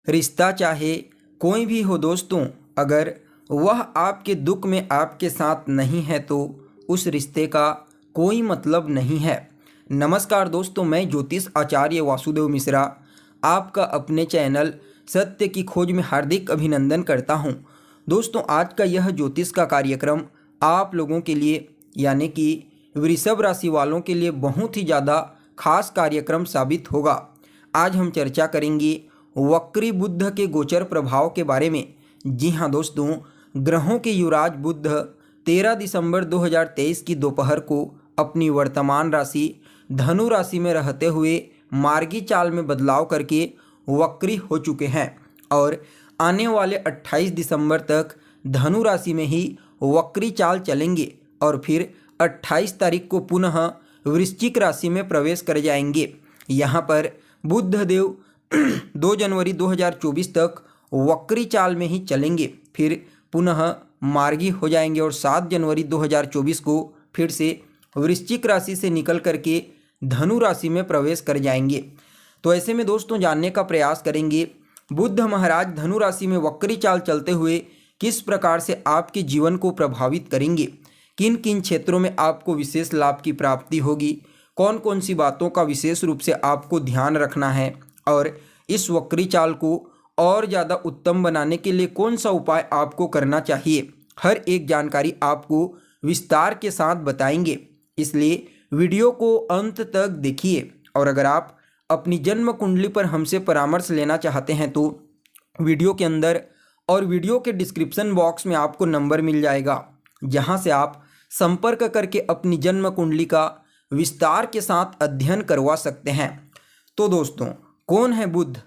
रिश्ता चाहे कोई भी हो दोस्तों, अगर वह आपके दुख में आपके साथ नहीं है तो उस रिश्ते का कोई मतलब नहीं है। नमस्कार दोस्तों, मैं ज्योतिष आचार्य वासुदेव मिश्रा आपका अपने चैनल सत्य की खोज में हार्दिक अभिनंदन करता हूं। दोस्तों, आज का यह ज्योतिष का कार्यक्रम आप लोगों के लिए यानी कि वृषभ राशि वालों के लिए बहुत ही ज़्यादा खास कार्यक्रम साबित होगा। आज हम चर्चा करेंगे वक्री बुध के गोचर प्रभाव के बारे में। जी हाँ दोस्तों, ग्रहों के युवराज बुध 13 दिसंबर 2023 की दोपहर को अपनी वर्तमान राशि धनु राशि में रहते हुए मार्गी चाल में बदलाव करके वक्री हो चुके हैं और आने वाले 28 दिसंबर तक धनु राशि में ही वक्री चाल चलेंगे और फिर 28 तारीख को पुनः वृश्चिक राशि में प्रवेश कर जाएंगे। यहाँ पर बुध देव 2 जनवरी 2024 तक वक्री चाल में ही चलेंगे, फिर पुनः मार्गी हो जाएंगे और 7 जनवरी 2024 को फिर से वृश्चिक राशि से निकल करके धनु राशि में प्रवेश कर जाएंगे। तो ऐसे में दोस्तों जानने का प्रयास करेंगे बुध महाराज धनु राशि में वक्री चाल चलते हुए किस प्रकार से आपके जीवन को प्रभावित करेंगे, किन किन क्षेत्रों में आपको विशेष लाभ की प्राप्ति होगी, कौन कौन सी बातों का विशेष रूप से आपको ध्यान रखना है और इस वक्री चाल को और ज़्यादा उत्तम बनाने के लिए कौन सा उपाय आपको करना चाहिए, हर एक जानकारी आपको विस्तार के साथ बताएंगे। इसलिए वीडियो को अंत तक देखिए और अगर आप अपनी जन्म कुंडली पर हमसे परामर्श लेना चाहते हैं तो वीडियो के अंदर और वीडियो के डिस्क्रिप्शन बॉक्स में आपको नंबर मिल जाएगा, जहां से आप संपर्क करके अपनी जन्म कुंडली का विस्तार के साथ अध्ययन करवा सकते हैं। तो दोस्तों, कौन है बुध?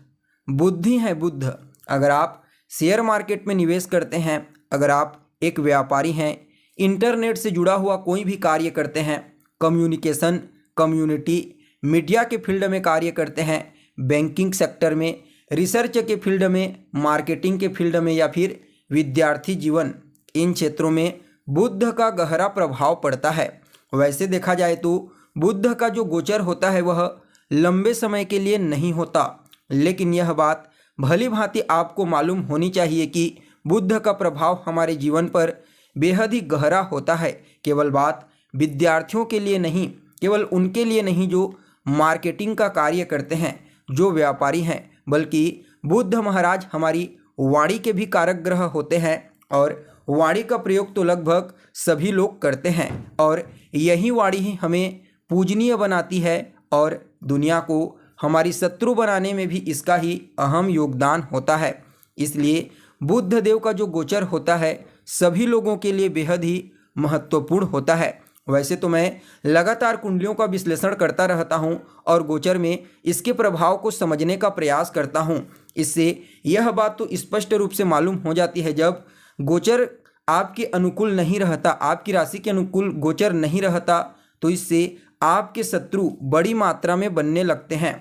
बुध ही है बुध। अगर आप शेयर मार्केट में निवेश करते हैं, अगर आप एक व्यापारी हैं, इंटरनेट से जुड़ा हुआ कोई भी कार्य करते हैं, कम्युनिकेशन, कम्युनिटी, मीडिया के फील्ड में कार्य करते हैं, बैंकिंग सेक्टर में, रिसर्च के फील्ड में, मार्केटिंग के फील्ड में या फिर विद्यार्थी जीवन, इन क्षेत्रों में बुध का गहरा प्रभाव पड़ता है। वैसे देखा जाए तो बुध का जो गोचर होता है वह लंबे समय के लिए नहीं होता, लेकिन यह बात भली भांति आपको मालूम होनी चाहिए कि बुध का प्रभाव हमारे जीवन पर बेहद ही गहरा होता है। केवल बात विद्यार्थियों के लिए नहीं, केवल उनके लिए नहीं जो मार्केटिंग का कार्य करते हैं, जो व्यापारी हैं, बल्कि बुध महाराज हमारी वाणी के भी कारक ग्रह होते हैं और वाणी का प्रयोग तो लगभग सभी लोग करते हैं और यही वाणी ही हमें पूजनीय बनाती है और दुनिया को हमारी शत्रु बनाने में भी इसका ही अहम योगदान होता है। इसलिए बुध देव का जो गोचर होता है सभी लोगों के लिए बेहद ही महत्वपूर्ण होता है। वैसे तो मैं लगातार कुंडलियों का विश्लेषण करता रहता हूं और गोचर में इसके प्रभाव को समझने का प्रयास करता हूं। इससे यह बात तो स्पष्ट रूप से मालूम हो जाती है, जब गोचर आपके अनुकूल नहीं रहता, आपकी राशि के अनुकूल गोचर नहीं रहता, तो इससे आपके शत्रु बड़ी मात्रा में बनने लगते हैं।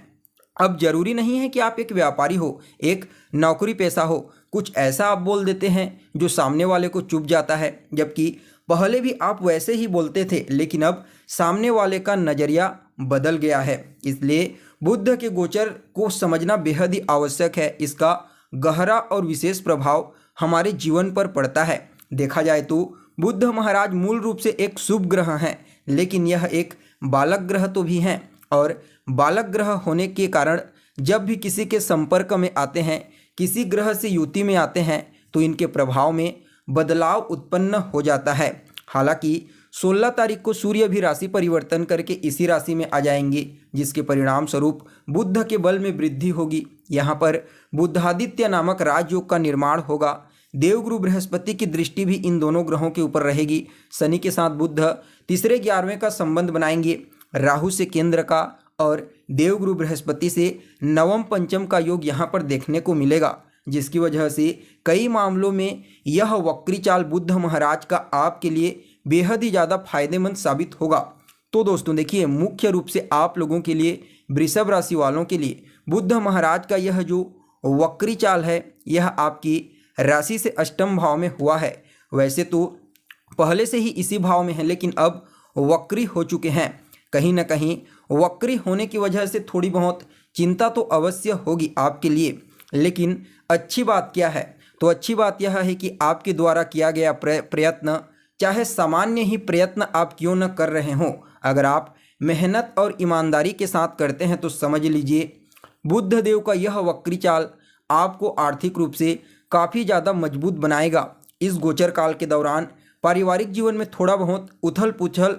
अब जरूरी नहीं है कि आप एक व्यापारी हो, एक नौकरी पेशा हो, कुछ ऐसा आप बोल देते हैं जो सामने वाले को चुभ जाता है, जबकि पहले भी आप वैसे ही बोलते थे, लेकिन अब सामने वाले का नज़रिया बदल गया है। इसलिए बुध के गोचर को समझना बेहद ही आवश्यक है। इसका गहरा और विशेष प्रभाव हमारे जीवन पर पड़ता है। देखा जाए तो बुध महाराज मूल रूप से एक शुभ ग्रह हैं, लेकिन यह एक बालक ग्रह तो भी हैं और बालक ग्रह होने के कारण जब भी किसी के संपर्क में आते हैं, किसी ग्रह से युति में आते हैं, तो इनके प्रभाव में बदलाव उत्पन्न हो जाता है। हालांकि 16 तारीख को सूर्य भी राशि परिवर्तन करके इसी राशि में आ जाएंगे, जिसके परिणाम स्वरूप बुध के बल में वृद्धि होगी। यहाँ पर बुधादित्य नामक राजयोग का निर्माण होगा। देवगुरु बृहस्पति की दृष्टि भी इन दोनों ग्रहों के ऊपर रहेगी। शनि के साथ बुध 3रे 11वें का संबंध बनाएंगे, राहु से केंद्र का और देवगुरु बृहस्पति से नवम पंचम का योग यहाँ पर देखने को मिलेगा, जिसकी वजह से कई मामलों में यह वक्री चाल बुध महाराज का आपके लिए बेहद ही ज़्यादा फायदेमंद साबित होगा। तो दोस्तों देखिए, मुख्य रूप से आप लोगों के लिए, वृषभ राशि वालों के लिए बुध महाराज का यह जो वक्री चाल है यह आपकी राशि से अष्टम भाव में हुआ है। वैसे तो पहले से ही इसी भाव में है, लेकिन अब वक्री हो चुके हैं। कहीं ना कहीं वक्री होने की वजह से थोड़ी बहुत चिंता तो अवश्य होगी आपके लिए, लेकिन अच्छी बात क्या है? तो अच्छी बात यह है कि आपके द्वारा किया गया प्रयत्न, चाहे सामान्य ही प्रयत्न आप क्यों न कर रहे हों, अगर आप मेहनत और ईमानदारी के साथ करते हैं तो समझ लीजिए बुद्ध देव का यह वक्री चाल आपको आर्थिक रूप से काफ़ी ज़्यादा मजबूत बनाएगा। इस गोचर काल के दौरान पारिवारिक जीवन में थोड़ा बहुत उथल पुथल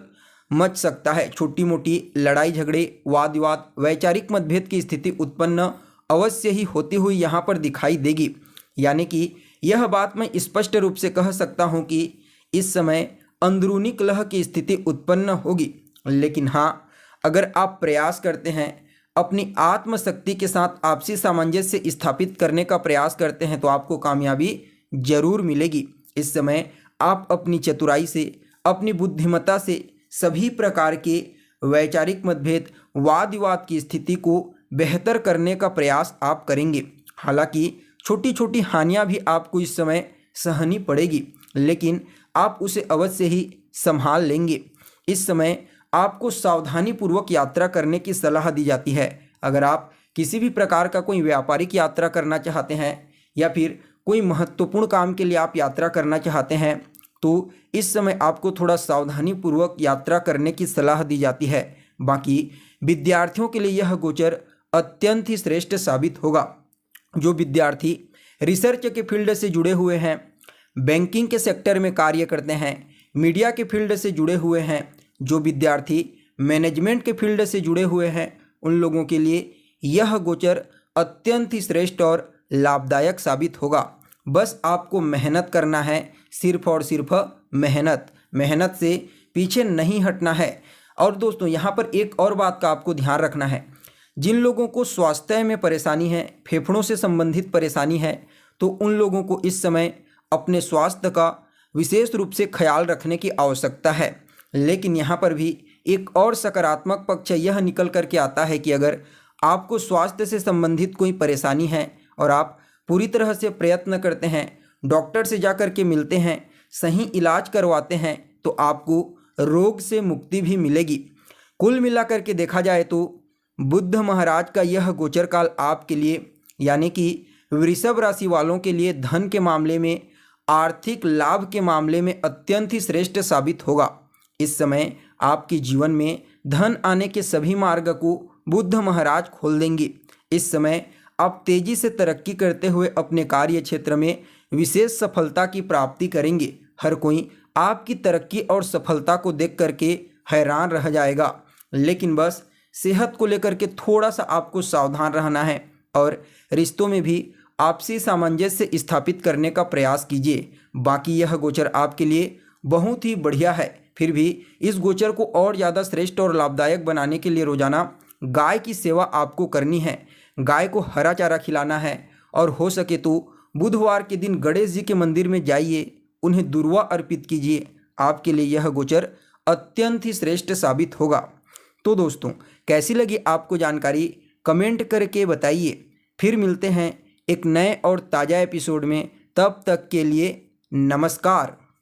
मच सकता है। छोटी मोटी लड़ाई झगड़े, वाद विवाद, वैचारिक मतभेद की स्थिति उत्पन्न अवश्य ही होती हुई यहाँ पर दिखाई देगी। यानी कि यह बात मैं स्पष्ट रूप से कह सकता हूँ कि इस समय अंदरूनी कलह की स्थिति उत्पन्न होगी। लेकिन हाँ, अगर आप प्रयास करते हैं, अपनी आत्मशक्ति के साथ आपसी सामंजस्य स्थापित करने का प्रयास करते हैं तो आपको कामयाबी जरूर मिलेगी। इस समय आप अपनी चतुराई से, अपनी बुद्धिमत्ता से सभी प्रकार के वैचारिक मतभेद, वाद विवाद की स्थिति को बेहतर करने का प्रयास आप करेंगे। हालांकि छोटी छोटी हानियां भी आपको इस समय सहनी पड़ेगी, लेकिन आप उसे अवश्य ही संभाल लेंगे। इस समय आपको सावधानी पूर्वक यात्रा करने की सलाह दी जाती है। अगर आप किसी भी प्रकार का कोई व्यापारिक यात्रा करना चाहते हैं या फिर कोई महत्वपूर्ण काम के लिए आप यात्रा करना चाहते हैं तो इस समय आपको थोड़ा सावधानी पूर्वक यात्रा करने की सलाह दी जाती है। बाकी विद्यार्थियों के लिए यह गोचर अत्यंत ही श्रेष्ठ साबित होगा। जो विद्यार्थी रिसर्च के फील्ड से जुड़े हुए हैं, बैंकिंग के सेक्टर में कार्य करते हैं, मीडिया के फील्ड से जुड़े हुए हैं, जो विद्यार्थी मैनेजमेंट के फील्ड से जुड़े हुए हैं, उन लोगों के लिए यह गोचर अत्यंत ही श्रेष्ठ और लाभदायक साबित होगा। बस आपको मेहनत करना है, सिर्फ और सिर्फ मेहनत से पीछे नहीं हटना है। और दोस्तों यहाँ पर एक और बात का आपको ध्यान रखना है, जिन लोगों को स्वास्थ्य में परेशानी है, फेफड़ों से संबंधित परेशानी है, तो उन लोगों को इस समय अपने स्वास्थ्य का विशेष रूप से ख्याल रखने की आवश्यकता है। लेकिन यहाँ पर भी एक और सकारात्मक पक्ष यह निकल करके आता है कि अगर आपको स्वास्थ्य से संबंधित कोई परेशानी है और आप पूरी तरह से प्रयत्न करते हैं, डॉक्टर से जा कर के मिलते हैं, सही इलाज करवाते हैं, तो आपको रोग से मुक्ति भी मिलेगी। कुल मिलाकर के देखा जाए तो बुद्ध महाराज का यह गोचर काल आपके लिए, यानी कि वृषभ राशि वालों के लिए धन के मामले में, आर्थिक लाभ के मामले में अत्यंत ही श्रेष्ठ साबित होगा। इस समय आपके जीवन में धन आने के सभी मार्ग को बुद्ध महाराज खोल देंगे। इस समय आप तेजी से तरक्की करते हुए अपने कार्य क्षेत्र में विशेष सफलता की प्राप्ति करेंगे। हर कोई आपकी तरक्की और सफलता को देख करके हैरान रह जाएगा। लेकिन बस सेहत को लेकर के थोड़ा सा आपको सावधान रहना है और रिश्तों में भी आपसी सामंजस्य स्थापित करने का प्रयास कीजिए। बाकी यह गोचर आपके लिए बहुत ही बढ़िया है। फिर भी इस गोचर को और ज़्यादा श्रेष्ठ और लाभदायक बनाने के लिए रोजाना गाय की सेवा आपको करनी है। गाय को हरा चारा खिलाना है और हो सके तो बुधवार के दिन गणेश जी के मंदिर में जाइए, उन्हें दुर्वा अर्पित कीजिए। आपके लिए यह गोचर अत्यंत ही श्रेष्ठ साबित होगा। तो दोस्तों, कैसी लगी आपको जानकारी कमेंट करके बताइए। फिर मिलते हैं एक नए और ताज़ा एपिसोड में। तब तक के लिए नमस्कार।